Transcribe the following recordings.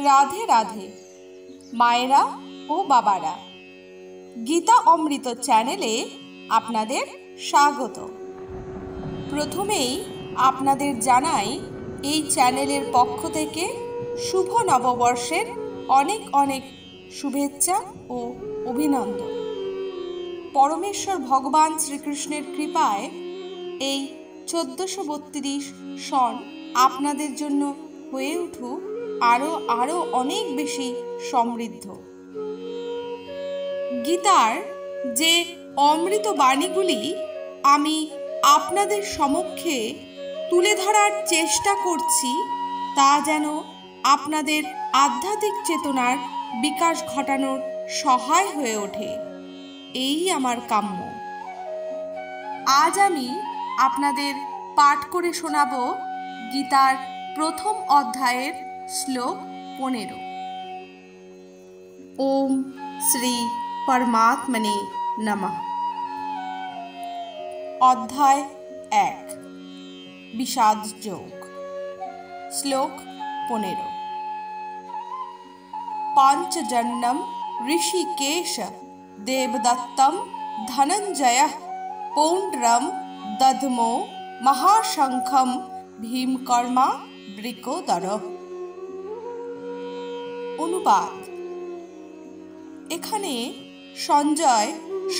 রাধে রাধে মায়েরা ও বাবারা, গীতা অমৃত চ্যানেলে আপনাদের স্বাগত। প্রথমেই আপনাদের জানাই এই চ্যানেলের পক্ষ থেকে শুভ নববর্ষের অনেক অনেক শুভেচ্ছা ও অভিনন্দন। পরমেশ্বর ভগবান শ্রীকৃষ্ণের কৃপায় এই 1432 সন আপনাদের জন্য হয়ে উঠুক আরো অনেক বেশি সমৃদ্ধ। গীতার যে অমৃত বাণীগুলি আমি আপনাদের সমক্ষে তুলে ধরার চেষ্টা করছি, তা যেন আপনাদের আধ্যাত্মিক চেতনার বিকাশ ঘটানোর সহায় হয়ে ওঠে, এই আমার কাম্য। আজ আমি আপনাদের পাঠ করে শোনাব গীতার প্রথম অধ্যায়ের শ্লোক 15। ওম শ্রী পরমাত্মনে নমঃ। অধ্যায় 1, বিষাদ যোগ। শ্লোক 15। পাঞ্চজন্যম ঋষিকেশ দেবদত্তম ধনঞ্জয়ঃ পৌণ্ড্রম দধমো মহাশঙ্খম ভীমকর্মা বৃকোদরঃ। অনুবাদ: এখানে সঞ্জয়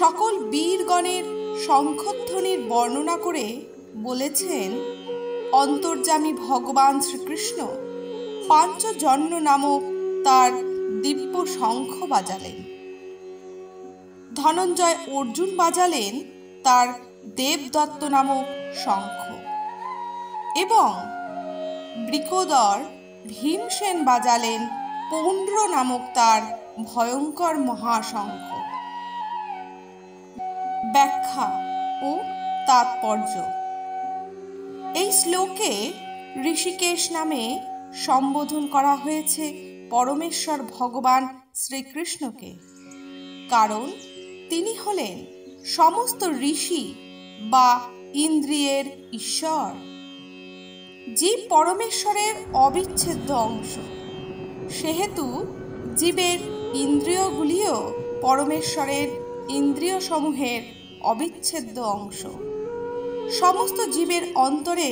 সকল বীরগণের শঙ্খধ্বনির বর্ণনা করে বলেছেন, অন্তর্যামী ভগবান শ্রীকৃষ্ণ পাঞ্চজন্য নামক তার দিব্য শঙ্খ বাজালেন, ধনঞ্জয় অর্জুন বাজালেন তার দেবদত্ত নামক শঙ্খ, এবং বৃকোদর ভীমসেন বাজালেন পৌণ্ড্র নামক তার ভয়ঙ্কর মহাশঙ্খ। ব্যাখ্যা ও তাৎপর্য: এই শ্লোকে ঋষিকেশ নামে সম্বোধন করা হয়েছে পরমেশ্বর ভগবান শ্রীকৃষ্ণকে, কারণ তিনি হলেন সমস্ত ঋষি বা ইন্দ্রিয়ের ঈশ্বর। জীব পরমেশ্বরের অবিচ্ছেদ্য অংশ, সেহেতু জীবের ইন্দ্রিয়গুলিও পরমেশ্বরের ইন্দ্রিয় সমূহের অবিচ্ছেদ্য অংশ। সমস্ত জীবের অন্তরে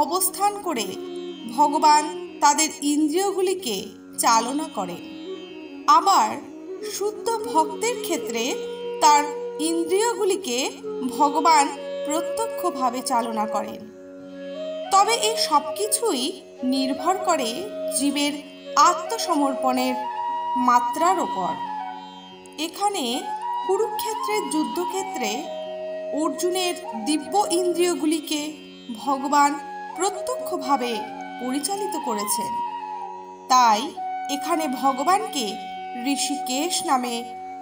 অবস্থান করে ভগবান তাদের ইন্দ্রিয়গুলিকে চালনা করেন। আবার শুদ্ধ ভক্তের ক্ষেত্রে তার ইন্দ্রিয়গুলিকে ভগবান প্রত্যক্ষভাবে চালনা করেন। তবে এই সব কিছুই নির্ভর করে জীবের আত্মসমর্পণের মাত্রার ওপর। এখানে কুরুক্ষেত্রের যুদ্ধক্ষেত্রে অর্জুনের দিব্য ইন্দ্রিয়গুলিকে ভগবান প্রত্যক্ষভাবে পরিচালিত করেছেন। তাই এখানে ভগবানকে ঋষিকেশ নামে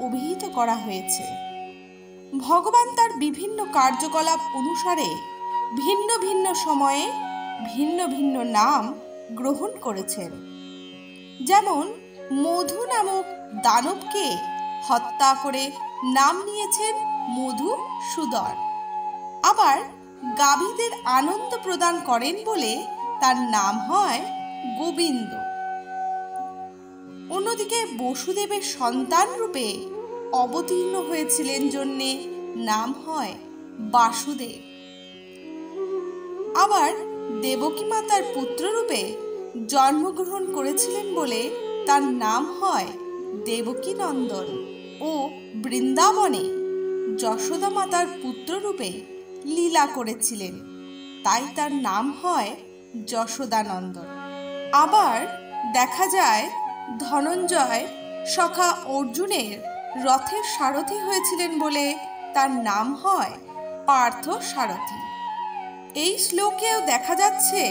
অভিহিত করা হয়েছে। ভগবান তার বিভিন্ন কার্যকলাপ অনুসারে ভিন্ন ভিন্ন সময়ে ভিন্ন ভিন্ন নাম গ্রহণ করেছেন। যেমন মধু নামক দানবকে হত্যা করে নাম নিয়েছেন মধুসূদন। আবার গাভীদের আনন্দ প্রদান করেন বলে তার নাম হয় গোবিন্দ। অন্যদিকে বসুদেবের সন্তান রূপে অবতীর্ণ হয়েছিলেন জন্যে নাম হয় বাসুদেব। আবার দেবকী মাতার পুত্র রূপে জন্মগ্রহণ করেছিলেন বলে তার নাম হয় দেবকী নন্দন। ও বৃন্দাবনে যশোদা মাতার পুত্র রূপে লীলা করেছিলেন, তাই তার নাম হয় যশোদানন্দন। আবার দেখা যায় ধনঞ্জয় সখা অর্জুনের রথের সারথি হয়েছিলেন বলে তার নাম হয় পার্থ সারথি। এই শ্লোকেও দেখা যাচ্ছে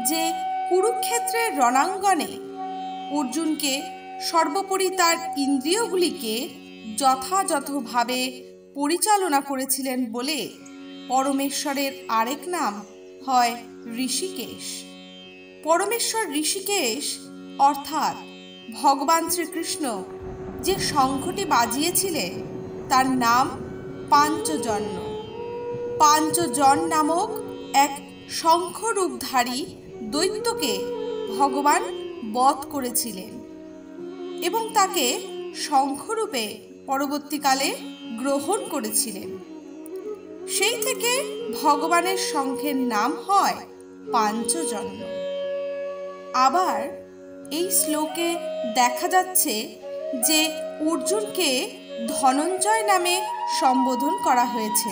যে কুরুক্ষেত্রের রণাঙ্গনে অর্জুনকে সর্বোপরি তার ইন্দ্রিয়গুলিকে যথাযথভাবে পরিচালনা করেছিলেন বলে পরমেশ্বরের আরেক নাম হয় ঋষিকেশ। পরমেশ্বর ঋষিকেশ অর্থাৎ ভগবান শ্রীকৃষ্ণ যে শঙ্খটি বাজিয়েছিলেন তার নাম পাঞ্চজন্য। পাঞ্চজন নামক এক শঙ্খরূপধারী দৈত্যকে ভগবান বধ করেছিলেন এবং তাকে শঙ্খরূপে পরবর্তীকালে গ্রহণ করেছিলেন। সেই থেকে ভগবানের শঙ্খের নাম হয় পাঞ্চজন্য। আবার এই শ্লোকে দেখা যাচ্ছে যে অর্জুনকে ধনঞ্জয় নামে সম্বোধন করা হয়েছে।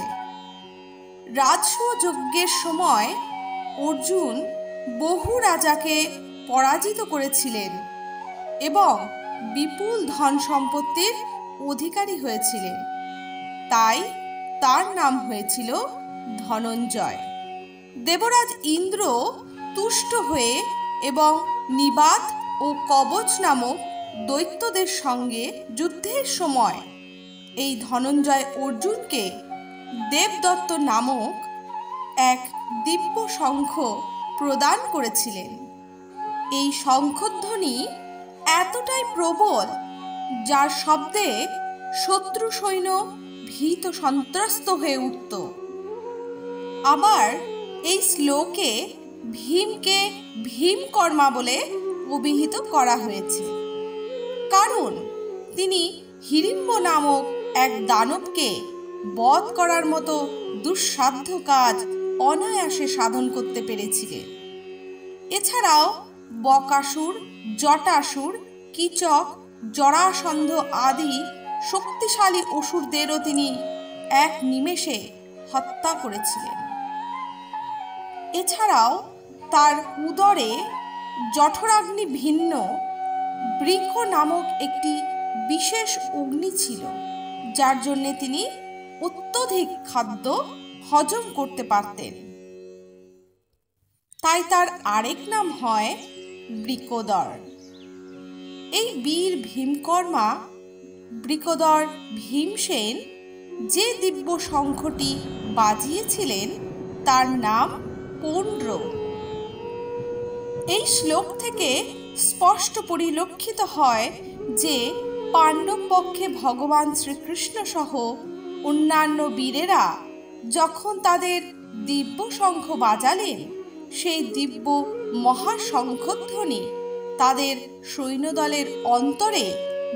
রাজসূয় যজ্ঞের সময় অর্জুন বহু রাজাকে পরাজিত করেছিলেন এবং বিপুল ধন সম্পত্তির অধিকারী হয়েছিলেন, তাই তার নাম হয়েছিল ধনঞ্জয়। দেবরাজ ইন্দ্র তুষ্ট হয়ে এবং নিবাত ও কবচ নামক দৈত্যদের সঙ্গে যুদ্ধের সময় এই ধনঞ্জয় অর্জুনকে দেবদত্ত নামক এক দিব্য শঙ্খ প্রদান করেছিলেন। এই শঙ্খধ্বনি এতটাই প্রবল যার শব্দে শত্রু সৈন্য ভীত সন্ত্রস্ত হয়ে উঠত। আবার এই শ্লোকে ভীমকে ভীমকর্মা বলে অভিহিত করা হয়েছে, কারণ তিনি হিড়িম্ব নামক এক দানবকে বধ করার মতো দুঃসাধ্য কাজ অনায়াসে সাধন করতে পেরেছিলেন। এছাড়াও বকাসুর, জটাসুর, কীচক, জরাসন্ধ আদি শক্তিশালী অসুরদেরও তিনি এক নিমেষে হত্যা করেছিলেন। এছাড়াও তার উদরে জঠরাগ্নি ভিন্ন বৃক্ষ নামক একটি বিশেষ অগ্নি ছিল, যার জন্য তিনি অত্যধিক খাদ্য হজম করতে পারতেন। তাই তার আরেক নাম হয় বৃকোদর। এই বীর ভীমকর্মা বৃকোদর ভীমসেন যে দিব্য শঙ্খটি বাজিয়েছিলেন তার নাম পৌণ্ড্র। এই শ্লোক থেকে স্পষ্ট পরিলক্ষিত হয় যে পাণ্ডব পক্ষে ভগবান শ্রীকৃষ্ণ সহ অন্যান্য বীরেরা যখন তাদের দিব্য শঙ্খ বাজালেন, সেই দিব্য মহাশঙ্খধ্বনি তাদের সৈন্যদলের অন্তরে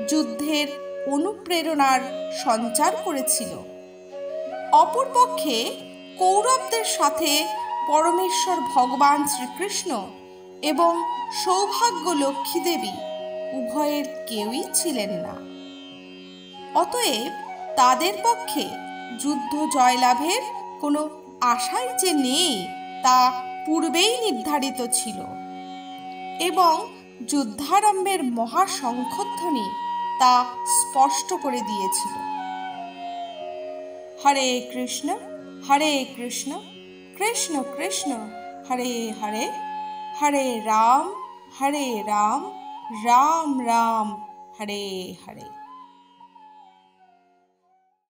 যুদ্ধের অনুপ্রেরণার সঞ্চার করেছিল। অপরপক্ষে কৌরবদের সাথে পরমেশ্বর ভগবান শ্রীকৃষ্ণ এবং সৌভাগ্য লক্ষ্মী দেবী উভয়ের কেউই ছিলেন না। অতএব তাদের পক্ষে যুদ্ধ জয়লাভের কোনো আশাই যে নেই তা পূর্বেই নির্ধারিত ছিল এবং যুদ্ধারম্ভের মহাশঙ্খধ্বনি তা স্পষ্ট করে দিয়েছিল। হরে কৃষ্ণ কৃষ্ণ কৃষ্ণ হরে হরে, হরে রাম রাম রাম হরে হরে।